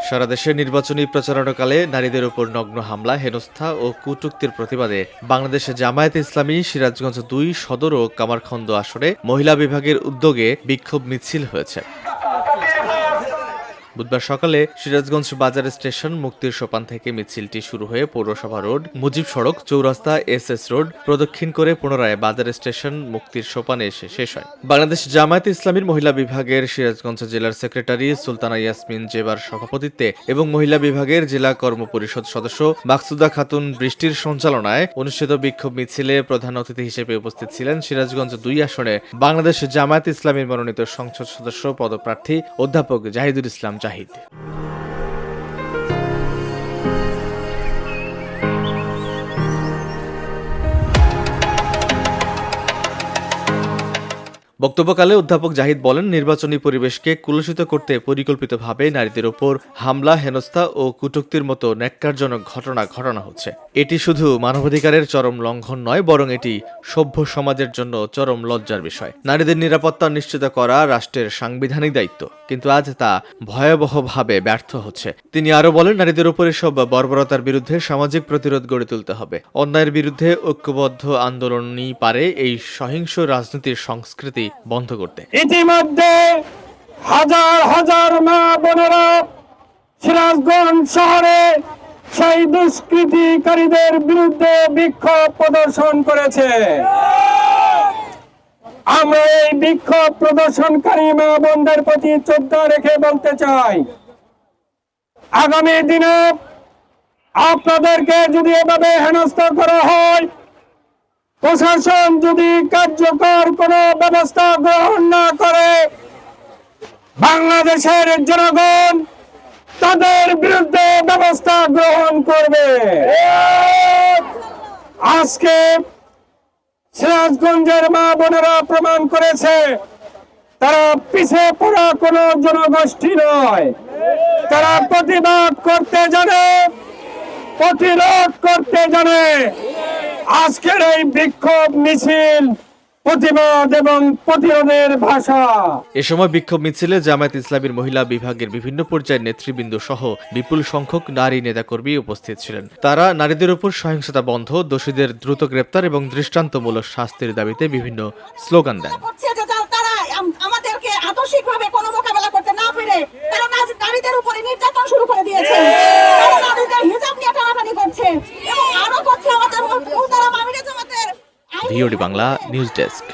সারা দেশে নির্বাচনী প্রচারণাকালে নারীদের উপর নগ্ন হামলা, হেনস্থা ও কটূক্তির প্রতিবাদে বাংলাদেশে জামায়াতে ইসলামী সিরাজগঞ্জ ২ সদর ও কামারখন্দ আসনে মহিলা বিভাগের উদ্যোগে বিক্ষোভ মিছিল হয়েছে। বুধবার সকালে সিরাজগঞ্জ বাজার স্টেশন মুক্তির সোপান থেকে মিছিলটি শুরু হয়ে পৌরসভা রোড, মুজিব সড়ক, চৌরাস্তা, এসএস রোড প্রদক্ষিণ করে পুনরায় বাজার স্টেশন মুক্তির সোপানে এসে শেষ হয়। বাংলাদেশ জামায়াতে ইসলামীর মহিলা বিভাগের সিরাজগঞ্জ জেলার সেক্রেটারি সুলতানা ইয়াসমিন জেবার সভাপতিত্বে এবং মহিলা বিভাগের জেলা কর্মপরিষদ সদস্য মাকসুদা খাতুন বৃষ্টির সঞ্চালনায় অনুষ্ঠিত বিক্ষোভ মিছিলে প্রধান অতিথি হিসেবে উপস্থিত ছিলেন সিরাজগঞ্জ ২ আসনে বাংলাদেশ জামায়াতে ইসলামীর মনোনীত সংসদ সদস্য পদপ্রার্থী অধ্যাপক জাহিদুল ইসলাম জাহিদ। বক্তব্যকালে অধ্যাপক জাহিদ বলেন, নির্বাচনী পরিবেশকে কলুষিত করতে পরিকল্পিতভাবে নারীদের ওপর হামলা, হেনস্থা ও কটূক্তির মতো ন্যাক্কারজনক ঘটনা ঘটানো হচ্ছে। এটি শুধু মানবাধিকারের চরম লঙ্ঘন নয়, বরং এটি সভ্য সমাজের জন্য চরম লজ্জার বিষয়। নারীদের নিরাপত্তা নিশ্চিত করা রাষ্ট্রের সাংবিধানিক দায়িত্ব, কিন্তু আজ তা ভয়াবহভাবে ব্যর্থ হচ্ছে। তিনি আরও বলেন, নারীদের উপর এসব বর্বরতার বিরুদ্ধে সামাজিক প্রতিরোধ গড়ে তুলতে হবে। অন্যায়ের বিরুদ্ধে ঐক্যবদ্ধ আন্দোলনই পারে এই সহিংস রাজনীতির সংস্কৃতি বন্ধ করতে। ইতিমধ্যে হাজার হাজার মা বোনেরা সিরাজগঞ্জ শহরে সেই দুষ্কৃতিকারীদের বিরুদ্ধে বিক্ষোভ প্রদর্শন করেছে। আমরা এই বিক্ষোভ প্রদর্শনকারী মা বোনদের প্রতি শ্রদ্ধা রেখে বলতে চাই, আগামী দিনে আপনাদেরকে যদি এভাবে হেনস্থা করা হয়, প্রশাসন যদি কার্যকর কোনো ব্যবস্থা গ্রহণ না করে, বাংলাদেশের জনগণ তাদের বিরুদ্ধে ব্যবস্থা গ্রহণ করবে। আজকে সিরাজগঞ্জের মা বোনেরা প্রমাণ করেছে তারা পিছিয়ে পড়া কোনো জনগোষ্ঠী নয়। তারা প্রতিবাদ করতে জানে, প্রতিরোধ করতে জানে। আজকের এই বিক্ষোভ মিছিল প্রতিবাদ এবং প্রতিরোধের ভাষা। এ সময় বিক্ষোভ মিছিলে জামায়াত ইসলামীর মহিলা বিভাগের বিভিন্ন পর্যায়ের নেতৃবৃন্দ সহ বিপুল সংখ্যক নারী নেতাকর্মী উপস্থিত ছিলেন। তারা নারীদের উপর সহিংসতা বন্ধ, দোষীদের দ্রুত গ্রেপ্তার এবং দৃষ্টান্তমূলক শাস্তির দাবিতে বিভিন্ন স্লোগান দেন। আমাদেরকে আদর্শিকভাবে কোনো মোকাবেলা করতে না পেরে তারা নারীদের উপরে নির্যাতন শুরু করে দিয়েছে। তারা নারীদের হিজাব নিয়ে টানাটানি করছে এবং আরো করছে আমাদের মুহতারাম আমিরে জামাতের। VOD Bangla news desk.